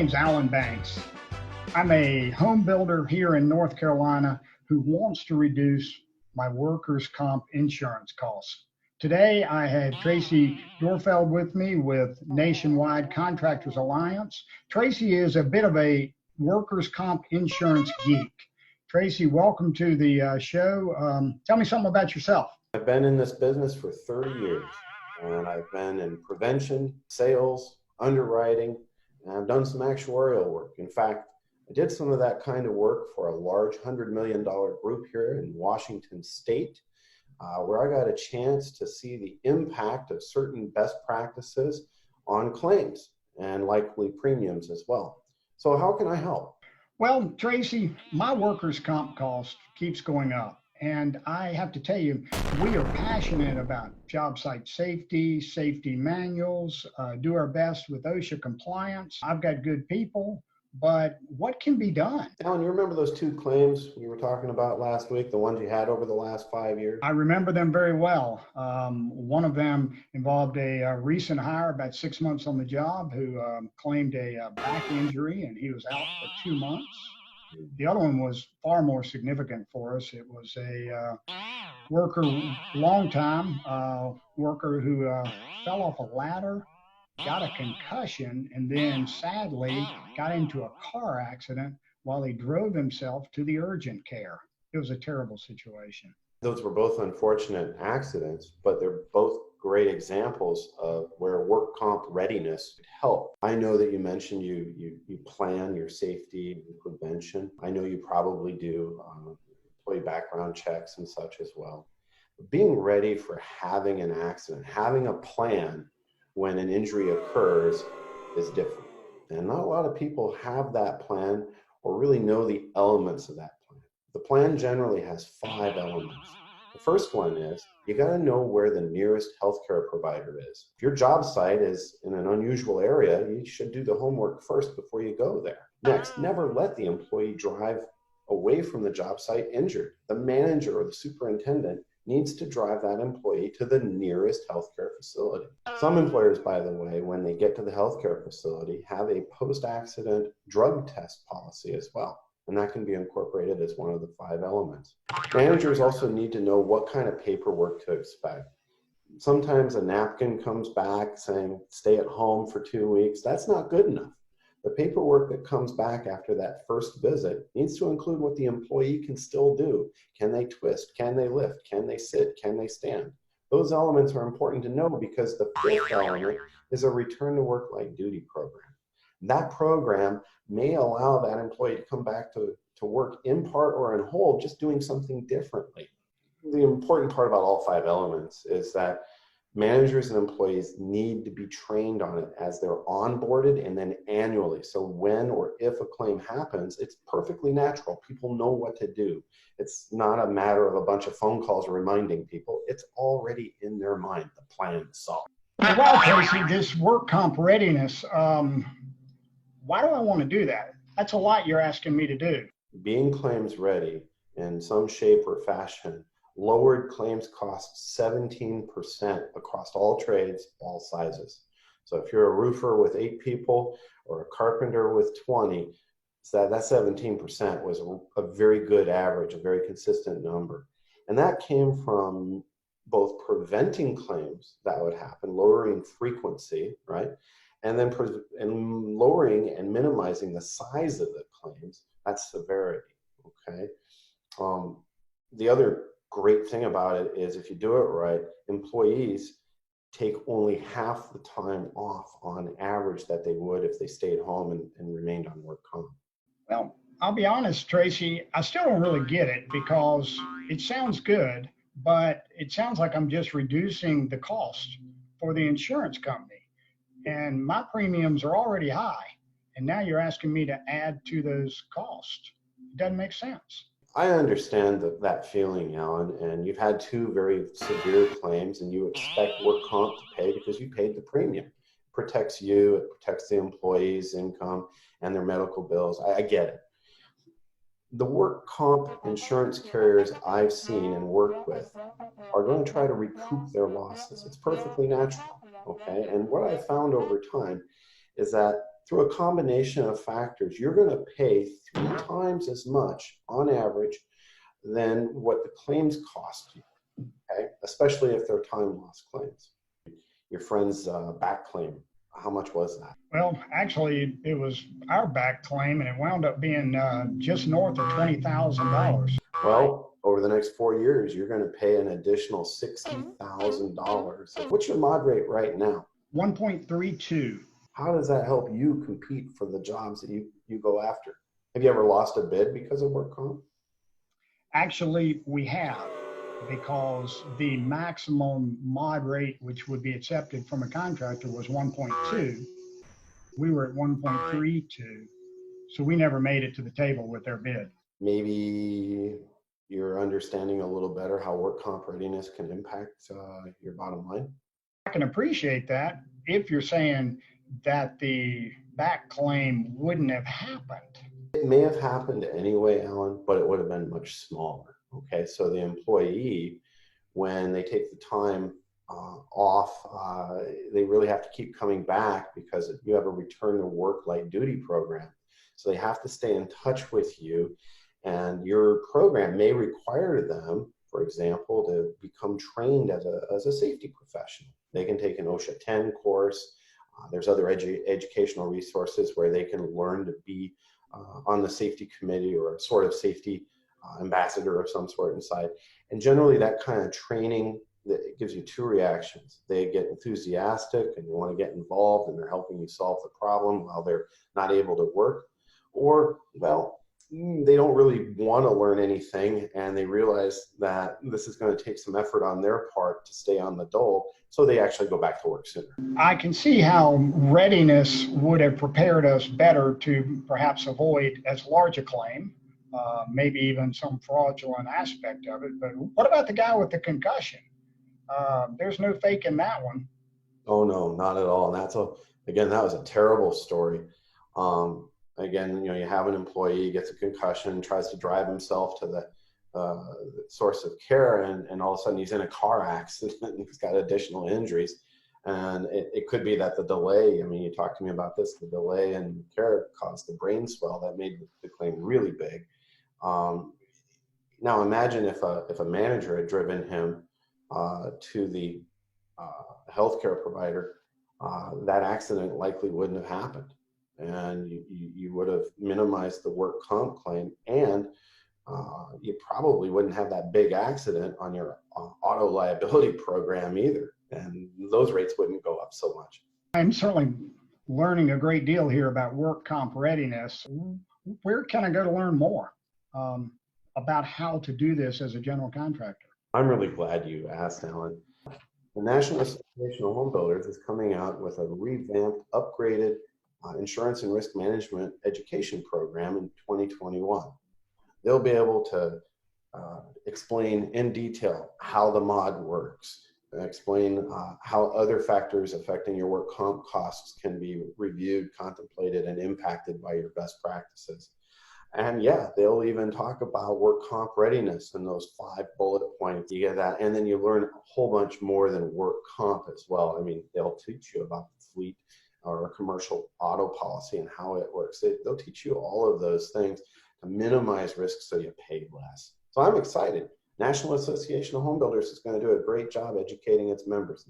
name's Alan Banks. I'm a home builder here in North Carolina who wants to reduce my workers' comp insurance costs. Today, I had Tracy Dorfeld with me with Nationwide Contractors Alliance. Tracy is a bit of a workers' comp insurance geek. Tracy, welcome to the show. Tell me something about yourself. I've been in this business for 30 years, and I've been in prevention, sales, underwriting, and I've done some actuarial work. In fact, I did some of that kind of work for a large $100 million group here in Washington State, where I got a chance to see the impact of certain best practices on claims and likely premiums as well. So how can I help? Well, Tracy, my workers' comp cost keeps going up. And I have to tell you, we are passionate about job site safety, safety manuals, do our best with OSHA compliance. I've got good people, but what can be done? Alan, you remember those two claims we were talking about last week, the ones you had over the last 5 years? I remember them very well. One of them involved a recent hire, about 6 months on the job, who claimed a back injury, and he was out for 2 months. The other one was far more significant for us. It was a worker, long-time worker who fell off a ladder, got a concussion, and then sadly got into a car accident while he drove himself to the urgent care. It was a terrible situation. Those were both unfortunate accidents, but they're both great examples of where work comp readiness could help. I know that you mentioned you plan your safety and prevention. I know you probably do employee background checks and such as well. Being ready for having an accident, having a plan when an injury occurs is different. And not a lot of people have that plan or really know the elements of that plan. The plan generally has 5 elements. The first one is you got to know where the nearest healthcare provider is. If your job site is in an unusual area, you should do the homework first before you go there. Next, never let the employee drive away from the job site injured. The manager or the superintendent needs to drive that employee to the nearest healthcare facility. Some employers, by the way, when they get to the healthcare facility, have a post-accident drug test policy as well. And that can be incorporated as one of the 5 elements. Managers also need to know what kind of paperwork to expect. Sometimes a napkin comes back saying, stay at home for 2 weeks. That's not good enough. The paperwork that comes back after that first visit needs to include what the employee can still do. Can they twist? Can they lift? Can they sit? Can they stand? Those elements are important to know because the 5th element is a return to work light duty program. That program may allow that employee to come back to work in part or in whole, just doing something differently. The important part about all 5 elements is that managers and employees need to be trained on it as they're onboarded and then annually. So when or if a claim happens, it's perfectly natural. People know what to do. It's not a matter of a bunch of phone calls reminding people. It's already in their mind, the plan is solved. Well, Tracy, this work comp readiness, why do I want to do that? That's a lot you're asking me to do. Being claims ready in some shape or fashion lowered claims costs 17% across all trades, all sizes. So if you're a roofer with 8 people or a carpenter with 20, so that 17% was a very good average, a very consistent number. And that came from both preventing claims that would happen, lowering frequency, right? And then lowering and minimizing the size of the claims, that's severity, okay? The other great thing about it is if you do it right, employees take only half the time off on average that they would if they stayed home and remained on work comp. Well, I'll be honest, Tracy, I still don't really get it because it sounds good, but it sounds like I'm just reducing the cost for the insurance company. And my premiums are already high. And now you're asking me to add to those costs. It doesn't make sense. I understand that feeling, Alan, and you've had 2 very severe claims and you expect work comp to pay because you paid the premium. It protects you, it protects the employee's income and their medical bills. I get it. The work comp insurance carriers I've seen and worked with are going to try to recoup their losses. It's perfectly natural, okay? And what I've found over time is that through a combination of factors, you're going to pay 3 times as much on average than what the claims cost you, okay? Especially if they're time loss claims. Your friend's back claim, how much was that? Well, actually, it was our back claim, and it wound up being just north of $20,000. Well, over the next 4 years, you're going to pay an additional $60,000. What's your mod rate right now? 1.32. How does that help you compete for the jobs that you go after? Have you ever lost a bid because of work comp? Actually, we have, because the maximum mod rate which would be accepted from a contractor was 1.2. We were at 1.32, so we never made it to the table with their bid. Maybe you're understanding a little better how work comp readiness can impact your bottom line. I can appreciate that if you're saying that the back claim wouldn't have happened. It may have happened anyway, Alan, but it would have been much smaller. Okay, so the employee, when they take the time off, they really have to keep coming back because you have a return to work light duty program. So they have to stay in touch with you, and your program may require them, for example, to become trained as a safety professional. They can take an OSHA 10 course. There's other educational resources where they can learn to be on the safety committee or a sort of safety ambassador of some sort inside. And generally that kind of training, that gives you 2 reactions. They get enthusiastic and they want to get involved and they're helping you solve the problem while they're not able to work. Or, well, they don't really want to learn anything and they realize that this is going to take some effort on their part to stay on the dole, so they actually go back to work sooner. I can see how readiness would have prepared us better to perhaps avoid as large a claim, maybe even some fraudulent aspect of it. But what about the guy with the concussion? There's no faking that one. Oh no, not at all. And that was a terrible story. Again, you have an employee gets a concussion, tries to drive himself to the source of care, and all of a sudden he's in a car accident and he's got additional injuries. And it could be that the delay, you talked to me about this, the delay in care caused the brain swell that made the claim really big. Now imagine if a manager had driven him to the healthcare provider, that accident likely wouldn't have happened. And you would have minimized the work comp claim, and you probably wouldn't have that big accident on your auto liability program either. And those rates wouldn't go up so much. I'm certainly learning a great deal here about work comp readiness. Where can I go to learn more about how to do this as a general contractor? I'm really glad you asked, Alan. The National Association of Home Builders is coming out with a revamped, upgraded insurance and risk management education program in 2021. They'll be able to explain in detail how the mod works, explain how other factors affecting your work comp costs can be reviewed, contemplated, and impacted by your best practices. And yeah, they'll even talk about work comp readiness and those 5 bullet points. You get that, and then you learn a whole bunch more than work comp as well. They'll teach you about the fleet or a commercial auto policy and how it works. They'll teach you all of those things to minimize risk so you pay less. So I'm excited. National Association of Home Builders is going to do a great job educating its members.